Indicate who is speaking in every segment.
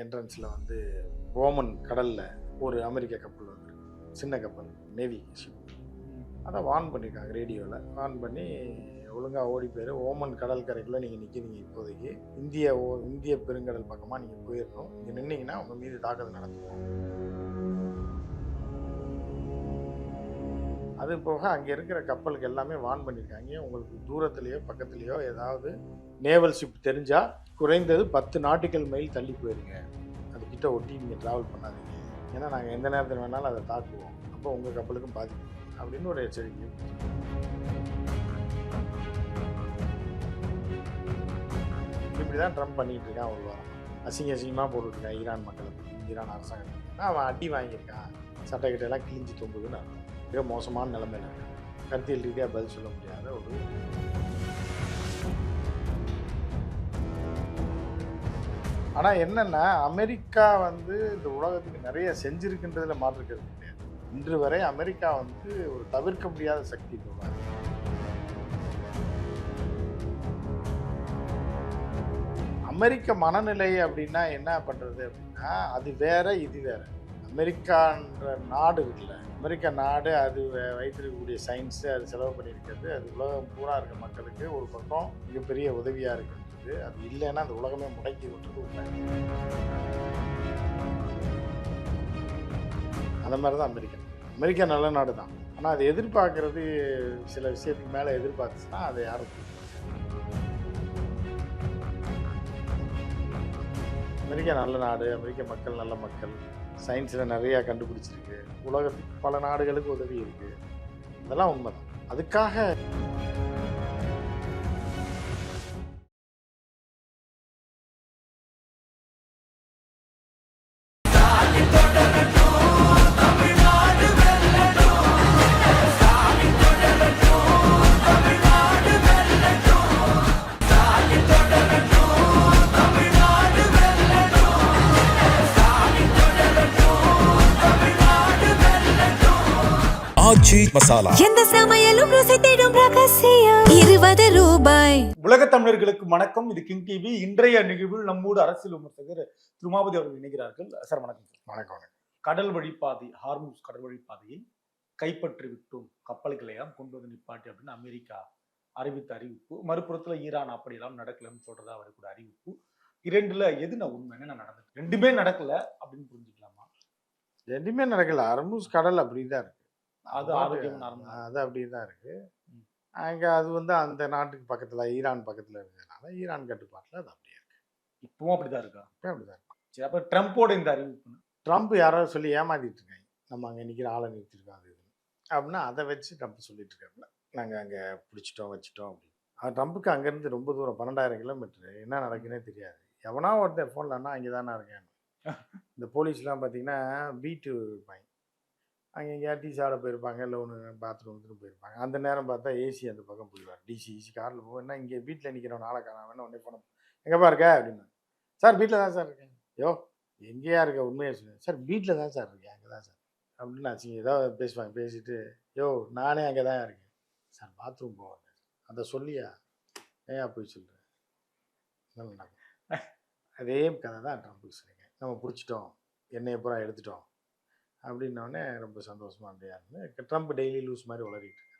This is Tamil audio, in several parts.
Speaker 1: என்ட்ரன்ஸில் வந்து ஓமன் கடலில் ஒரு அமெரிக்க கப்பல் வந்துருக்கு, சின்ன கப்பல், நேவி ஷிப். அதை வார்ன் பண்ணியிருக்காங்க ரேடியோவில். வார்ன் பண்ணி ஒழுங்காக ஓடி போயிரு, ஓமன் கடல் கரைக்குள்ளே நீங்கள் நிற்கிறீங்க, இப்போதைக்கு இந்திய பெருங்கடல் பக்கமாக நீங்கள் போயிடணும், இங்கே நின்னீங்கன்னா உங்கள் மீது தாக்குதல் நடத்துவோம். அது போக அங்கே இருக்கிற கப்பலுக்கு எல்லாமே வார்ன் பண்ணியிருக்காங்க, உங்களுக்கு தூரத்துலேயோ பக்கத்துலேயோ ஏதாவது நேவல் ஷிப் தெரிஞ்சால் குறைந்தது 10 நாட்டிக்கல் மைல் தள்ளி போயிருங்க, அதுக்கிட்ட ஒட்டி நீங்கள் ட்ராவல் பண்ணாதீங்க, ஏன்னா நாங்கள் எந்த நேரத்தில் வேணாலும் அதை தாக்குவோம், அப்போ உங்கள் கப்பலுக்கும் பாதிக்கும் அப்படின்னு ஒரு எச்சரிக்கை. இப்படி தான் ட்ரம்ப் பண்ணிகிட்டு இருக்கான். ஒரு வாரம் அசிங்கமாக போட்டுட்ருக்கான் ஈரான் மக்களுக்கு, ஈரான் அரசாங்கத்துக்கு. அவன் அடி வாங்கியிருக்கான், சட்டைக்கிட்டெல்லாம் கிழிஞ்சி தொங்குதுன்னு மிக மோசமான நிலைமையில் இருக்கான். கருத்தியல் ரீதியாக பதில் சொல்ல முடியாத ஒரு ஆனால் என்னென்னா, அமெரிக்கா வந்து இந்த உலகத்துக்கு நிறைய செஞ்சுருக்குன்றதுல மாற்றுக்கிறது கிடையாது. இன்று வரை அமெரிக்கா வந்து ஒரு தவிர்க்க முடியாத சக்தி. அமெரிக்க மனநிலை அப்படின்னா என்ன பண்ணுறது அப்படின்னா, அது வேற இது வேற. அமெரிக்கான்ற நாடு இருக்குல்ல, அமெரிக்கா நாடு அது வைத்திருக்கக்கூடிய சயின்ஸு, அது செலவு பண்ணியிருக்கிறது, அது உலகம் பூரா இருக்க மக்களுக்கு ஒரு பக்கம் மிகப்பெரிய உதவியாக இருக்கின்றது. அது இல்லைன்னா அந்த உலகமே முடக்கி விட்டுறது உண்மை. அந்த மாதிரி தான் அமெரிக்கா நல்ல நாடு தான். ஆனால் அது எதிர்பார்க்கறது சில விஷயத்துக்கு மேலே எதிர்பார்த்துச்சுன்னா அதை யாரும். அமெரிக்கா நல்ல நாடு, அமெரிக்க மக்கள் நல்ல மக்கள், சயின்ஸில் நிறையா கண்டுபிடிச்சிருக்கு, உலகத்துக்கு பல நாடுகளுக்கு உதவி இருக்குது, அதெல்லாம் உண்மைதான். அதுக்காக
Speaker 2: ஆச்சி மசாலா,
Speaker 3: எந்த சமையலும் ருசி தேடும் ரகசியம். 20 ரூபாய்.
Speaker 4: உலக தமிழர்களுக்கு வணக்கம். இது கிங் டிவி. இன்றைய நிகழ்வில் நம்மோடு அரசியல் விமர்சகர் திருமாவதி அவர்கள் இணைகிறார்கள். சார் வணக்கம்.
Speaker 1: வணக்கம்.
Speaker 4: கடல் வழிப்பாதை, ஹார்முஸ் கடல் வழிப்பாதையை கைப்பற்றி விட்டோம், கப்பல்களை எல்லாம் கொண்டு வந்து நிப்பாட்டி அப்படின்னு அமெரிக்கா அறிவித்த அறிவிப்பு. மறுபுறத்துல ஈரான் அப்படியெல்லாம் நடக்கலன்னு சொல்றதா வரக்கூடிய அறிவிப்பு. இரண்டுல எது நான் உண்மை, என்ன நடந்தது? ரெண்டுமே நடக்கல அப்படின்னு புரிஞ்சுக்கலாமா?
Speaker 1: ரெண்டுமே நடக்கல. ஹார்முஸ் கடல் அப்படிதான் இருக்கு,
Speaker 4: அது ஆரோக்கியம்
Speaker 1: அது அப்படி தான் இருக்குது. அங்கே அது வந்து அந்த நாட்டுக்கு பக்கத்தில், ஈரான் பக்கத்தில் இருக்கிறதுனால ஈரான் கட்டுப்பாட்டில் அது அப்படியே இருக்குது.
Speaker 4: இப்பவும் அப்படிதான் இருக்கா?
Speaker 1: இப்போ அப்படிதான் இருக்கு.
Speaker 4: சரி, அப்போ ட்ரம்ப்போட இந்த அறிவிப்பு,
Speaker 1: ட்ரம்ப் யாராவது சொல்லி ஏமாத்திட்டு இருக்காங்க, நம்ம அங்கே நிற்கிற ஆளை நிறுத்திருக்கோம் அது அப்படின்னா அதை வச்சு ட்ரம்ப் சொல்லிட்டு இருக்காருல, நாங்கள் அங்கே பிடிச்சிட்டோம் வச்சுட்டோம் அப்படின்னு. அது ட்ரம்ப்புக்கு அங்கேருந்து ரொம்ப தூரம், 12,000 கிலோமீட்டரு, என்ன நடக்குன்னே தெரியாது. எவனா ஒருத்தர் ஃபோன்லன்னா அங்கே தானே இருக்கேன். இந்த போலீஸ்லாம் பார்த்தீங்கன்னா பீட்டு இருப்பாங்க, அங்கே எங்கேயா டீ சாப்பிட போயிருப்பாங்க, இல்லை ஒன்று பாத்ரூம் வந்துட்டு போயிருப்பாங்க. அந்த நேரம் பார்த்தா ஏசி அந்த பக்கம் போயிடுவார், ஈசி காரில் போகும். என்ன இங்கே வீட்டில் நிற்கிறவன் நாளை காணாமல் உடனே போன எங்கேப்பா இருக்க அப்படின்னு. சார் வீட்டில் தான் சார் இருக்கேன். யோ எங்கேயா இருக்க, உண்மையாக சொல்லுங்கள் சார், வீட்டில் தான் சார் இருக்கேன், அங்கே தான் சார் அப்படின்னு ஆச்சு. ஏதாவது பேசுவாங்க, பேசிட்டு யோ நானே அங்கே தான் இருக்கேன் சார், பாத்ரூம் போவாங்க, அதை சொல்லியா ஏன் போய் சொல்கிறேன். அதே கதை தான் ட்ரம்ப்புக்கு சொல்லுங்க, நம்ம பிடிச்சிட்டோம், எண்ணெயை பூரா எடுத்துட்டோம் அப்படின்னோடனே ரொம்ப சந்தோஷமாக இருந்தேன்னு ட்ரம்ப் டெய்லி லூஸ் மாதிரி உளறிட்டு இருக்கு.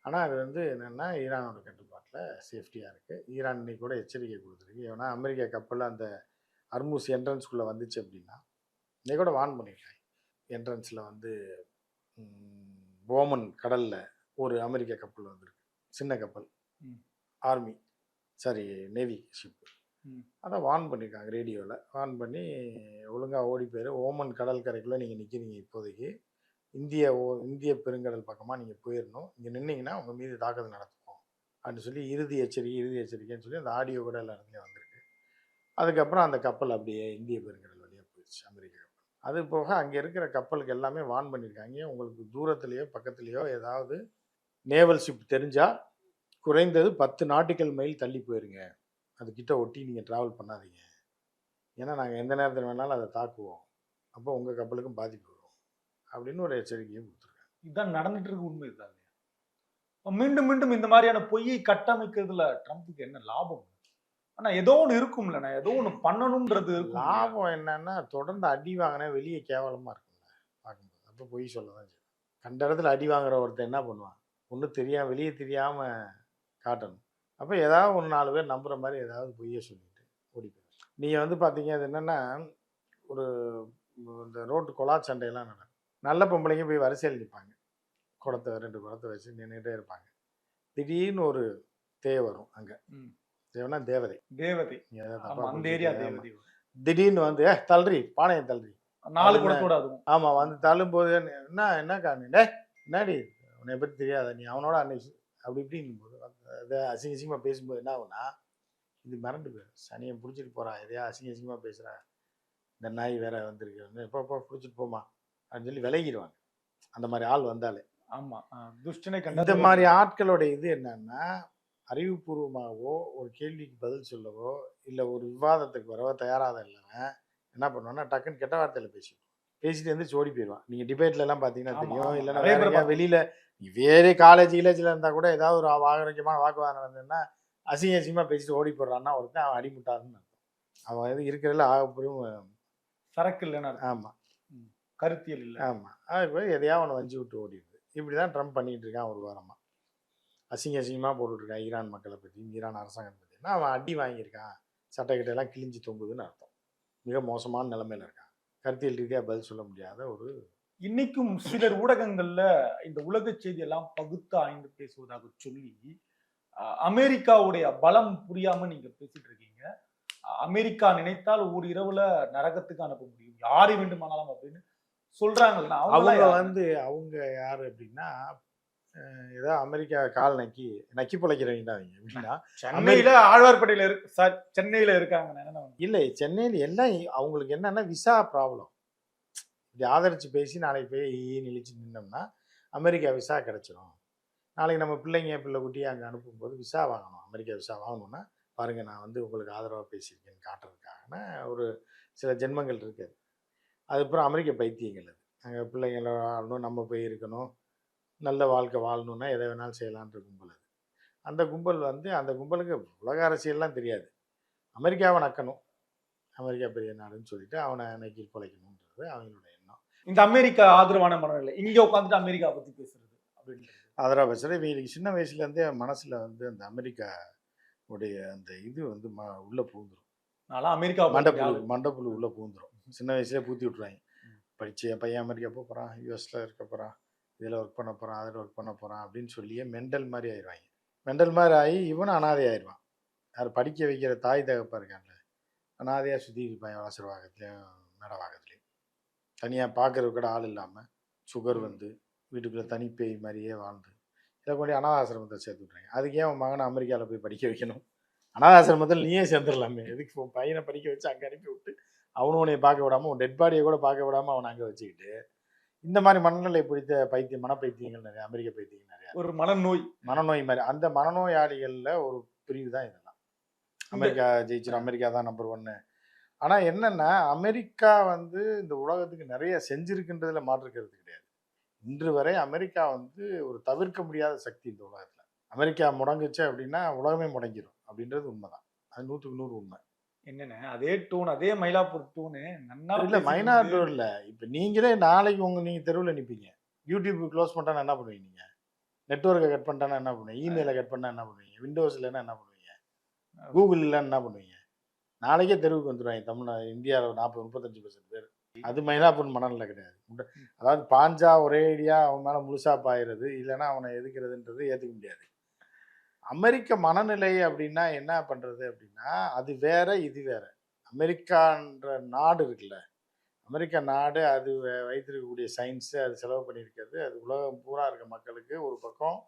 Speaker 1: ஆனால் அது வந்து என்னென்னா ஈரானோட கட்டுப்பாட்டில் சேஃப்டியாக இருக்குது. ஈரான் இன்னைக்கு கூட எச்சரிக்கை கொடுத்துருக்கு. ஏன்னா அமெரிக்கா கப்பலில் அந்த ஹார்முஸ் என்ட்ரன்ஸ்குள்ளே வந்துச்சு அப்படின்னா இன்னைக்கு கூட வார்ன் பண்ணியிருக்காங்க. என்ட்ரன்ஸில் வந்து ஓமன் கடலில் ஒரு அமெரிக்க கப்பல் வந்துருக்கு, சின்ன கப்பல், நேவி ஷிப்பு. அதை வார்ன் பண்ணியிருக்காங்க ரேடியோவில். வார்ன் பண்ணி ஒழுங்காக ஓடி போயிரு, ஓமன் கடல் கரைக்குள்ளே நீங்கள் நிற்கிறீங்க, இப்போதைக்கு இந்திய பெருங்கடல் பக்கமாக நீங்கள் போயிடணும், இங்கே நின்னீங்கன்னா உங்கள் மீது தாக்குதல் நடத்துவோம் அப்படின்னு சொல்லி இறுதி எச்சரிக்கைன்னு சொல்லி அந்த ஆடியோ கூட எல்லா இடத்துலையும் வந்திருக்கு. அதுக்கப்புறம் அந்த கப்பல் அப்படியே இந்திய பெருங்கடல் வழியாக போயிடுச்சு, அமெரிக்க கப்பல். அது போக அங்கே இருக்கிற கப்பலுக்கு எல்லாமே வார்ன் பண்ணியிருக்காங்க, உங்களுக்கு தூரத்துலேயோ பக்கத்துலேயோ ஏதாவது நேவல் ஷிப் தெரிஞ்சால் குறைந்தது 10 நாட்டிக்கல் மைல் தள்ளி போயிருங்க, அதுக்கிட்ட ஒட்டி நீங்கள் ட்ராவல் பண்ணாதீங்க, ஏன்னா நாங்கள் எந்த நேரத்தில் வேணாலும் அதை தாக்குவோம், அப்போ உங்கள் கப்பலுக்கும் பாதிப்பு வரும் அப்படின்னு ஒரு எச்சரிக்கையும் கொடுத்துருக்காங்க.
Speaker 4: இதுதான் நடந்துட்டு இருக்கு, உண்மை இதுதான் இல்லையா? மீண்டும் மீண்டும் இந்த மாதிரியான பொய்யை கட்டமைக்கிறதுல ட்ரம்ப்புக்கு என்ன லாபம்? ஆனா ஏதோ ஒண்ணு இருக்கும்லண்ணே, ஏதோ ஒண்ணு பண்ணணும்ன்றது இருக்கும் இல்லையா?
Speaker 1: லாபம் என்னன்னா, தொடர்ந்து அடி வாங்கினா வெளியே கேவலமா இருக்கும்ல பார்க்கும்போது. அப்போ பொய் சொல்ல தான் செய்யும். கண்ட இடத்துல அடி வாங்குற ஒருத்தன் என்ன பண்ணுவான்? ஒண்ணும் தெரியாம வெளியே தெரியாம காட்டணும். அப்ப ஏதாவது ஒரு 4 பேர் நம்புற மாரி ஏதாவது பொய்ய சொல்லிட்டு ஓடி போயிரும். நீங்க வந்து பார்த்தீங்க, அது என்னன்னா, ஒரு இந்த ரோட்டு கொலா சண்டையெல்லாம் நடக்கும். நல்ல பொம்பளைங்க போய் வரிசையில நிப்பாங்க. குடத்த 2 குடத்த வச்சு நின்னுட்டே இருப்பாங்க. திடீர்னு ஒரு தேவ வரும் அங்க.
Speaker 4: ம்.
Speaker 1: தேவனா தேவதை.
Speaker 4: தேவதை.
Speaker 1: நீங்க ஏதாவது
Speaker 4: ஆமா,
Speaker 1: தப்பா
Speaker 4: அந்த ஏரியா
Speaker 1: புரிஞ்சுக்க. ஆமா.
Speaker 4: தேவதை.
Speaker 1: திடீர்னு வந்து தள்ளுறி பானைய தள்ளுறி.
Speaker 4: 4
Speaker 1: அது என்ன?
Speaker 4: குடத்தோட அதுவும்.
Speaker 1: ஆமா. வந்து தள்ளும்போது என்னக்கா நீ? டேய் என்னாடி உன்னைய பத்தி தெரியாதா? நீ அவனோட அன்னைக்கு அப்படி இப்படிங்கும்போது அத அசிங்க அசிங்கமா பேசும்போது என்ன ஆகும்னா, இது மிரண்டு போயிரும். சனிய புடிச்சிட்டு போறான். எதையா அசிங்க அசிங்கமா பேசுறா. இந்த நாய் வேற வந்திருக்கு. போ புடிச்சிட்டு போம்மா அப்படின்னு சொல்லி விலகிருவாங்க. அந்த மாரி ஆள் வந்தாலே.
Speaker 4: ஆமா. துஷ்டனை
Speaker 1: இந்த
Speaker 4: கண்டா
Speaker 1: மாரி ஆட்களோட இது என்னன்னா, அறிவுபூர்வமாவோ, ஒரு கேள்விக்கு பதில் சொல்லவோ, இல்ல ஒரு விவாதத்துக்கு வரவோ தயாராக இல்லாம என்ன பண்ணுவான்னா, டக்குன்னு கெட்ட வார்த்தையில பேசிட்டு எந்திரிச்சு ஓடி போயிருவான். நீங்க டிபேட்லலாம் பார்த்தீங்கன்னா
Speaker 4: ஆமா,
Speaker 1: தெரியும்.
Speaker 4: ஆமா.
Speaker 1: இல்லன்னா
Speaker 4: நெறைய
Speaker 1: வேற
Speaker 4: பேர
Speaker 1: எங்கேயாவது
Speaker 4: பார்த்துருக்கேன்.
Speaker 1: வெளியில வேற காலேஜ் கிலேஜ்ல இருந்தா கூட ஏதாவது ஒரு ஆரோக்கியமான வாக்குவாதம் நடந்ததுன்னா, அசிங்க அசிங்கமா பேசிட்டு ஓடி போடுறான்னா ஒருத்தன் அவன் அடிமுட்டாள்ன்னு அர்த்தம். அவன் இது இருக்கிறதுல ஆகப்பெரும்.
Speaker 4: சரக்கு இல்லன்னு அர்த்தம்.
Speaker 1: ஆமா,
Speaker 4: ம். கருத்தியல் இல்ல.
Speaker 1: ஆமா. அதுக்கு போய் எதையாவது ஒண்ணு வஞ்சி விட்டு ஓடிடுது. இப்படிதான் ட்ரம்ப் பண்ணிட்டு இருக்கான் ஒரு வாரமா. அசிங்க அசிங்கமா போட்டுட்டு இருக்கான் ஈரான் மக்களை பத்தியும், ஈரான் அரசாங்கத்தை பத்தியும். அவன் அடி வாங்கியிருக்கான். சட்டை கிட்டையெல்லாம் கிழிஞ்சு தொங்குதுன்னு அர்த்தம். மிக மோசமான நிலைமையில இருக்கான். கருத்தியல் ரீதியா பதில் சொல்ல முடியாத ஒரு.
Speaker 4: இன்னைக்கும் சிலர் ஊடகங்கள்ல இந்த உலக செய்தி எல்லாம் பகுத்து ஆய்ந்து பேசுவதாக சொல்லி அமெரிக்காவுடைய பலம் புரியாம நீங்க பேசிட்டு இருக்கீங்க. அமெரிக்கா நினைத்தால் ஒரு இரவுல நரகத்துக்கு அனுப்ப முடியும், யாரை வேண்டுமானாலும் அப்படின்னு சொல்றாங்கல்ல,
Speaker 1: அவங்க
Speaker 4: யாரு?
Speaker 1: வந்து அவங்க யாரு அப்படின்னா, ஏதோ அமெரிக்கா கால் நக்கி பிழைக்கிறவங்க தான் அவங்க. எப்படின்னா,
Speaker 4: சென்னையில ஆழ்வார்பேட்டையில இருக்கு சார், சென்னையில இருக்காங்க.
Speaker 1: இல்லை சென்னையில் எல்லாம் அவங்களுக்கு என்னன்னா விசா ப்ராப்ளம். இப்படி ஆதரிச்சு பேசி நாளைக்கு போய் ஈன்னு இழிச்சு நின்னோம்னா அமெரிக்கா விசா கிடைச்சிரும். நாளைக்கு நம்ம பிள்ளை குட்டியை அங்கே அனுப்பும்போது விசா வாங்கணும். அமெரிக்கா விசா வாங்கணும்னா பாருங்க, நான் வந்து உங்களுக்கு ஆதரவாக பேசியிருக்கேன்னு காட்டுறதுக்காகனா ஒரு சில ஜென்மங்கள் இருக்குது. அதுக்கப்புறம் அமெரிக்க பைத்தியங்கள் அது. அங்கே பிள்ளைங்கள வாழணும், நம்ம போய் இருக்கணும், நல்ல வாழ்க்கை வாழணும்னா எதை வேணாலும் செய்யலான்ற கும்பல் அது. அந்த கும்பல் வந்து அந்த கும்பலுக்கு உலக அரசியல்லாம் தெரியாது. அமெரிக்காவை நக்கணும், அமெரிக்கா பெரிய நாடுன்னு சொல்லிட்டு அவனை நக்கி பிழைக்கணுன்றது அவங்களோட எண்ணம்.
Speaker 4: இந்த அமெரிக்கா ஆதரவான மனநிலை இங்க உட்காந்துட்டு அமெரிக்கா பத்தி பேசுறது அப்படின்றது
Speaker 1: அதெல்லாம் பேசுகிறேன். இவங்களுக்கு சின்ன வயசுலேருந்தே மனசில் வந்து அந்த அமெரிக்கா உடைய அந்த இது வந்து உள்ளே பூந்துடும்.
Speaker 4: நான்லாம் அமெரிக்கா
Speaker 1: மண்டப்புழு உள்ளே பூந்துடும். சின்ன வயசுலேயே பூத்தி விட்ருவாங்க. படித்து என் பையன் அமெரிக்கா போக போகிறான், யூஎஸில் இருக்க போகிறான், இதில் ஒர்க் பண்ண போகிறான், அதில் ஒர்க் பண்ண போகிறான் அப்படின்னு சொல்லியே மெண்டல் மாதிரி ஆயிடுவாங்க. மெண்டல் மாதிரி ஆகி இவனும் அனாதை ஆயிடுவான். யார் படிக்க வைக்கிற தாய் தகப்பா இருக்கான்ல, அனாதையாக சுற்றி இருப்பாங்க. வளசரவாகத்துலேயும் மேடவாகத்துலேயும் தனியாக பார்க்குறதுக்கு கூட ஆள் இல்லாமல் சுகர் வந்து வீட்டுக்குள்ளே தனிப்பேய் மாதிரியே வாழ்ந்து இதை கொண்டு அனாதாசிரமத்தை சேர்த்து விட்றாங்க. அதுக்கு ஏன் உன் மகனை அமெரிக்காவில் போய் படிக்க வைக்கணும்? அனாதாசிரமத்தில் நீயே சேர்ந்துடலாமே. எதுக்கு உன் பையனை படிக்க வச்சு அங்கே அனுப்பி விட்டு அவனும் உன்னை பார்க்க விடாமல், உன் டெட் பாடியை கூட பார்க்க விடாமல் அவனை அங்கே வச்சுக்கிட்டு இந்த மாதிரி மனநிலை பிடித்த மனப்பைத்தியங்கள் நிறைய, அமெரிக்க பைத்தியங்கள் நிறையா,
Speaker 4: ஒரு மனநோய்
Speaker 1: மாதிரி. அந்த மனநோயாளிகளில் ஒரு பிரிவு தான் இதெல்லாம். அமெரிக்கா ஜெயிச்சிடும், அமெரிக்கா தான் நம்பர் 1. ஆனால் என்னென்னா, அமெரிக்கா வந்து இந்த உலகத்துக்கு நிறைய செஞ்சுருக்குன்றதுல மாற்றுக்கிறது கிடையாது. இன்று வரை அமெரிக்கா வந்து ஒரு தவிர்க்க முடியாத சக்தி இந்த உலகத்தில். அமெரிக்கா முடங்குச்சு அப்படின்னா உலகமே முடங்கிடும் அப்படின்றது உண்மைதான். அது 100க்கு 100 உண்மை.
Speaker 4: என்னென்ன அதே டூன், அதே மயிலாப்பூர் டூனு
Speaker 1: இல்லை மைனாரிட்டோர் இல்லை. இப்போ நீங்களே நாளைக்கு நீங்கள் தெருவில் நிற்பீங்க. யூடியூப் க்ளோஸ் பண்ணிட்டானா என்ன பண்ணுவீங்க? நீங்கள் நெட்ஒர்க்கை கட் பண்ணிட்டானா என்ன பண்ணுவீங்க? இமெயிலை கட் பண்ணால் என்ன பண்ணுவீங்க? விண்டோஸ் இல்லைன்னா என்ன பண்ணுவீங்க? கூகுள் இல்லைன்னா என்ன பண்ணுவீங்க? நாளைக்கே தெருவுக்கு வந்துடுவாங்க. இந்தியாவில் 40-35% பேர். அது மயிலாப்பூர் மணலில் கிடையாது. அதாவது பாஞ்சா ஒரே ஐடியா அவன் மேலே முழுசாக பாயிறது, இல்லைன்னா அவனை எதுக்குறதுன்றது ஏற்றுக்க முடியாது. அமெரிக்க மனநிலை அப்படின்னா என்ன பண்ணுறது அப்படின்னா, அது வேற இது வேற. அமெரிக்கான்ற நாடு இருக்குல்ல, அமெரிக்கா நாடு அது வைத்திருக்கக்கூடிய சயின்ஸு, அது செலவு பண்ணியிருக்கிறது, அது உலகம் பூரா இருக்க மக்களுக்கு ஒரு பக்கம்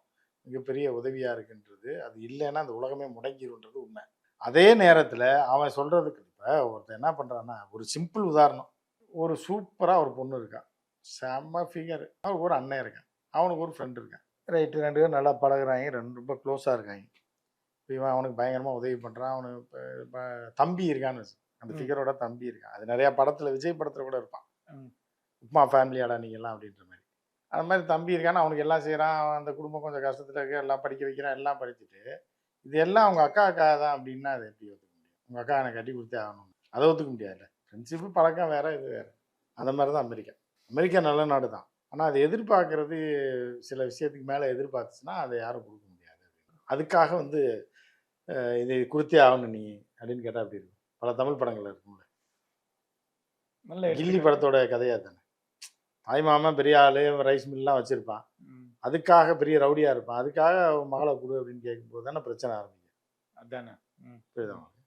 Speaker 1: மிகப்பெரிய உதவியாக இருக்குன்றது. அது இல்லைன்னா அந்த உலகமே முடங்கிருன்றது உண்மை. அதே நேரத்தில் அவன் சொல்கிறதுக்கு இப்போ ஒருத்தர் என்ன பண்ணுறான்னா, ஒரு சிம்பிள் உதாரணம். ஒரு சூப்பராக ஒரு பொண்ணு இருக்கான், செம்ம ஃபிகர். அவனுக்கு ஒரு அண்ணன் இருக்கான், அவனுக்கு ஒரு ஃப்ரெண்டு இருக்கான். ரைட்டு, 2 பேரும் நல்லா பழகுறாங்க, ரொம்ப க்ளோஸாக இருக்காங்க. இப்போ இவன் அவனுக்கு பயங்கரமாக உதவி பண்ணுறான். அவனுக்கு இப்போ தம்பி இருக்கான்னு அந்த ஃபிகரோட தம்பி இருக்கான். அது நிறையா படத்தில், விஜய் படத்தில் கூட இருப்பான். உப்மா ஃபேமிலியாடா நீங்கள்லாம் அப்படின்ற மாதிரி. அந்த மாதிரி தம்பி இருக்கான்னு அவனுக்கு எல்லாம் செய்கிறான். அவன் அந்த குடும்பம் கொஞ்சம் கஷ்டத்தில் இருக்க, எல்லாம் படிக்க வைக்கிறான், எல்லாம் படிச்சுட்டு இது எல்லாம் அவங்க அக்கா தான் அப்படின்னா அது எப்படி ஒத்துக்க முடியும்? உங்கள் அக்கா எனக்கு கட்டி கொடுத்தே ஆகணும், அதை ஒத்துக்க முடியாதுல்ல. ஃப்ரெண்ட்ஷிப்பு பழக்கம் வேறு, இது வேறு. அந்த மாதிரி தான் அமெரிக்கா. அமெரிக்கா நல்ல நாடு தான், ஆனால் அது எதிர்பார்க்கறது சில விஷயத்துக்கு மேலே எதிர்பார்த்துச்சுன்னா அதை யாரும் கொடுக்க முடியாது. அதுக்காக வந்து இது கொடுத்தே ஆகணும் நீ அப்படின்னு கேட்டால் அப்படி இருக்கும். பல தமிழ் படங்கள் இருக்கும்ல,
Speaker 4: நல்ல
Speaker 1: கில்லி
Speaker 4: எடுத்துக்காட்டு.
Speaker 1: படத்தோட கதையாக தானே. தாய் மாமன் பெரிய ஆள், ரைஸ் மில்லாம் வச்சுருப்பான்,
Speaker 4: ம்,
Speaker 1: அதுக்காக பெரிய ரவுடியாக இருப்பான், அதுக்காக அவன் மகளை கொடு அப்படின்னு கேட்கும்போது தானே பிரச்சனை ஆரம்பிக்கும்.
Speaker 4: அதானே. ம்,
Speaker 1: புரியுதா உங்களுக்கு?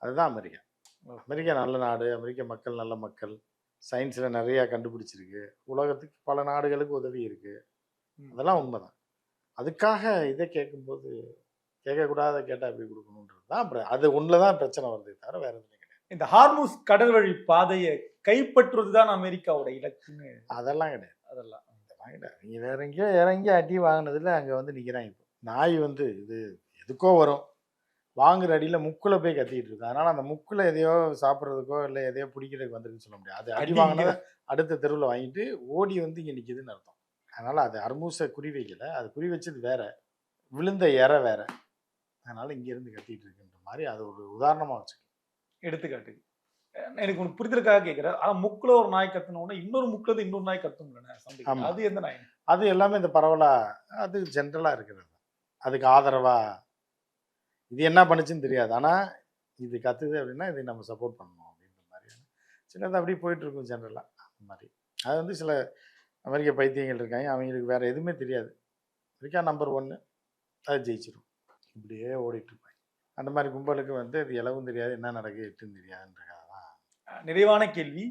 Speaker 1: அதுதான் அமெரிக்கா.
Speaker 4: ஓ.
Speaker 1: அமெரிக்கா நல்ல நாடு, அமெரிக்க மக்கள் நல்ல மக்கள், சயின்ஸில் நிறையா கண்டுபிடிச்சிருக்கு, உலகத்துக்கு பல நாடுகளுக்கு உதவி இருக்குது,
Speaker 4: ம்.
Speaker 1: அதெல்லாம் உண்மைதான். அதுக்காக இதை கேட்கும்போது கேட்கக்கூடாத கேட்டால் எப்படி கொடுக்கணுன்றது தான். அப்புறம் அது ஒன்றில் தான் பிரச்சனை வருதே தவிர வேறு எதுவும் கிடையாது.
Speaker 4: இந்த ஹார்மூஸ் கடல் வழி பாதையை கைப்பற்றுவதுதான் அமெரிக்காவோட இலக்குன்னு
Speaker 1: அதெல்லாம் கிடையாது.
Speaker 4: அதெல்லாம்.
Speaker 1: அதெல்லாம் கிடையாது. நீங்கள் வேற எங்கேயோ இறங்கி அடி வாங்கினதில் அங்கே வந்து நிற்கிறாங்க. இப்போ நாய் வந்து இது எதுக்கோ வரும், வாங்குற அடியில் முக்குல போய் கத்திட்டு இருக்கு. அதனால் அந்த முக்குல எதையோ சாப்பிட்றதுக்கோ இல்லை எதையோ பிடிக்கிறதுக்கு வந்துருக்குன்னு சொல்ல முடியாது. அது அடி வாங்கினதை அடுத்த தெருவில் வாங்கிட்டு ஓடி வந்து இங்கே நிற்கிதுன்னு அர்த்தம். அதனால் அது ஹார்மூஸை குறி வைக்கல, அது குறி வச்சது வேற, விழுந்த இறை வேற. அதனால் இங்கேருந்து கத்திட்டு இருக்குன்ற மாதிரி அது ஒரு உதாரணமாக வச்சுக்கலாம்.
Speaker 4: எடுத்துக்காட்டு. எனக்கு ஒன்று புரிதலுக்காக கேட்குறேன். ஆனால் முக்குல ஒரு நாய் கத்துனோன்னா இன்னொரு முக்குல இன்னொரு நாய் கத்தும்ல,
Speaker 1: ஆமா.
Speaker 4: அது எந்த நாய்?
Speaker 1: அது எல்லாமே இந்த பரவலாக அது ஜென்ரலாக இருக்கிறது. அதுக்கு ஆதரவாக இது என்ன பண்ணுச்சுன்னு தெரியாது, ஆனால் இது கத்துது அப்படின்னா இதை நம்ம சப்போர்ட் பண்ணணும் அப்படின்ற மாதிரியான சிலது அப்படியே போயிட்டு இருக்கும் ஜென்ரலாக. அந்த மாதிரி அது வந்து சில அமெரிக்க பைத்தியங்கள் இருக்காங்க, அவங்களுக்கு வேறு எதுவுமே தெரியாது. அமெரிக்கா நம்பர் 1, அது ஜெயிச்சிடும், இப்படியே ஓடிட்டு இருப்பாங்க. அந்த மாதிரி கும்பலுக்கு வந்து அது எளவும் தெரியாது, என்ன நடக்குது எட்டுன்னு தெரியாதுன்றக்காக தான்.
Speaker 4: நிறைவான கேள்வி.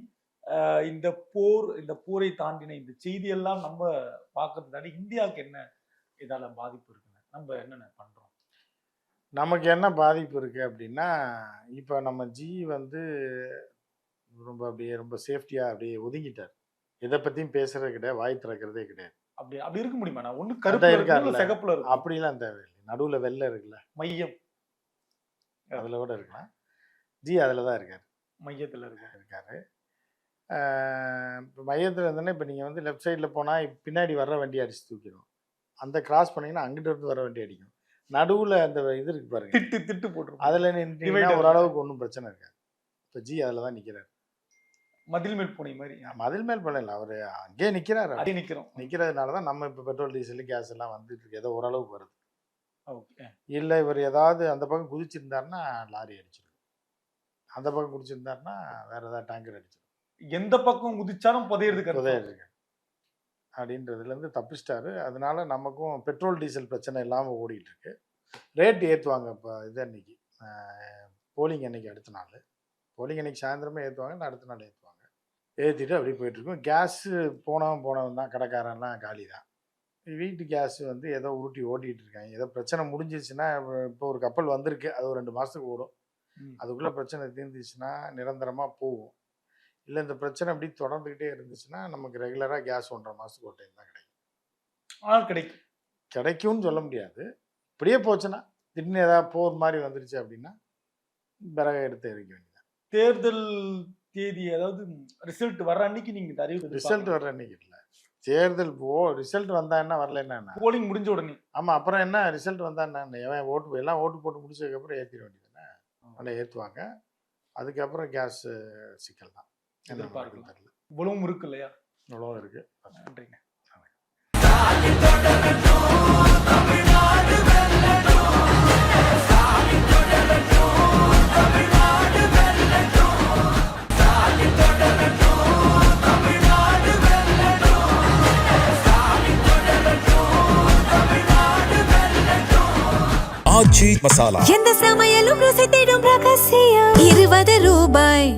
Speaker 4: இந்த போரை தாண்டின இந்த செய்தியெல்லாம் நம்ம பார்க்கறது தாண்டி இந்தியாவுக்கு என்ன இதால பாதிப்பு இருக்குன்னு நம்ம என்னென்ன பண்றோம்?
Speaker 1: நமக்கு என்ன பாதிப்பு இருக்குது அப்படின்னா, இப்போ நம்ம வந்து ரொம்ப சேஃப்டியாக அப்படியே ஒதுங்கிட்டார். எதை பற்றியும் பேசுறது கிடையாது, வாய் திறக்கிறதே கிடையாது.
Speaker 4: அப்படி இருக்க முடியுமா? நான் ஒண்ணு
Speaker 1: அதான்
Speaker 4: கருப்புல
Speaker 1: இருக்காருல்ல.
Speaker 4: இருக்கு, சிகப்புல இருக்கு.
Speaker 1: அப்படிலாம் தேவையில்லை. நடுவில் வெள்ளை இருக்குல்ல,
Speaker 4: மையம்
Speaker 1: அதில் கூட இருக்கலாம். அதில் தான் இருக்காரு.
Speaker 4: மையத்துல இருக்கு.
Speaker 1: இப்போ மையத்தில் இருந்தோன்னா, இப்போ நீங்கள் வந்து லெஃப்ட் சைடில் போனால் பின்னாடி வர்ற வண்டி அடிச்சு தூக்கிடும். அந்த கிராஸ் பண்ணிங்கன்னா அங்கிட்ட இருந்து வர வண்டி அடிக்கும். நடுவில் அந்த இது இருக்கு பாருங்க,
Speaker 4: திட்டு போட்டுருக்கோம்.
Speaker 1: அதில் நின்று ஓரளவுக்கு ஒன்றும் பிரச்சனை இருக்காது. இப்போ அதில் தான் நிற்கிறார்.
Speaker 4: மதில் மேல் பூனை மாதிரி
Speaker 1: மதில் மேல் பண்ணல, அவர் அங்கேயே நிற்கிறாரு.
Speaker 4: அடி நிக்கிறோம்.
Speaker 1: நிற்கிறதுனால தான் நம்ம இப்போ பெட்ரோல் டீசல் கேஸ் எல்லாம் வந்துட்டு இருக்கு, ஏதோ ஓரளவுக்கு வருது.
Speaker 4: ஓகே.
Speaker 1: இல்லை இவர் ஏதாவது அந்த பக்கம் குதிச்சிருந்தாருன்னா லாரி அடிச்சிடும், அந்த பக்கம் குதிச்சிருந்தாருன்னா வேற ஏதாவது டேங்கர் அடிச்சிடும்.
Speaker 4: எந்த பக்கம் குதிச்சாலும் புதையிருக்கு
Speaker 1: புதையிருக்கு அப்படின்றதுலேருந்து தப்பிச்சிட்டாரு. அதனால நமக்கும் பெட்ரோல் டீசல் பிரச்சனை இல்லாமல் ஓடிட்டு இருக்கு. ரேட் ஏற்றுவாங்க. இப்போ இது அன்னைக்கு போலிங் அன்னைக்கு, அடுத்த நாள் போலிங் அன்னைக்கு சாயந்தரமே ஏற்றுவாங்க, அடுத்த நாள் ஏற்றுவாங்க. ஏற்றிட்டு அப்படி போயிட்டுருக்கோம். கேஸு போனவன் தான், கடைக்காரன்லாம் காலி தான். வீட்டு கேஸ் வந்து ஏதோ உருட்டி ஓட்டிகிட்டு இருக்காங்க. ஏதோ பிரச்சனை முடிஞ்சிச்சுன்னா, இப்போ ஒரு கப்பல் வந்திருக்கு, அது ஒரு 2 மாதத்துக்கு ஓடும். அதுக்குள்ளே பிரச்சனை தீர்ந்துச்சுன்னா நிரந்தரமாக போகும். இல்லை இந்த பிரச்சனை அப்படி தொடர்ந்துக்கிட்டே இருந்துச்சுன்னா நமக்கு ரெகுலராக கேஸ் 1.5 மாதத்துக்கு ஒரு டைம் தான் கிடைக்கும். கிடைக்கும்னு சொல்ல முடியாது. இப்படியே போச்சுன்னா திடீர்னு ஏதாவது போர் மாதிரி வந்துருச்சு அப்படின்னா பிறகு எடுத்து எரிக்க வேண்டியது.
Speaker 4: தேர்தல் தேதி, அதாவது ரிசல்ட் வர்ற அன்னைக்கு நீங்க இந்த அறிவு
Speaker 1: ரிசல்ட் வர்ற அன்னைக்கு இல்லை, தேர்தல் ரிசல்ட் வந்தா என்ன, வரல என்ன,
Speaker 4: போலிங் முடிஞ்ச உடனே.
Speaker 1: ஆமாம், அப்புறம் என்ன ரிசல்ட் வந்தா என்ன, எவன் எல்லாம் ஓட்டு போட்டு முடிச்சதுக்கப்புறம் ஏற்றிட வேண்டியதுன்னு நல்லா ஏற்றுவாங்க. அதுக்கப்புறம் கேஸ் சிக்கல் தான்
Speaker 4: எதிர்பார்க்கலாம். இவ்வளவும் இருக்கு இல்லையா?
Speaker 1: இவ்வளோ இருக்கு.
Speaker 4: நன்றிங்க.
Speaker 2: ஆச்சி மசாலா.
Speaker 3: எந்த சமையலும் ருசி தேடும் ரகசியம் 20 ரூபாய்.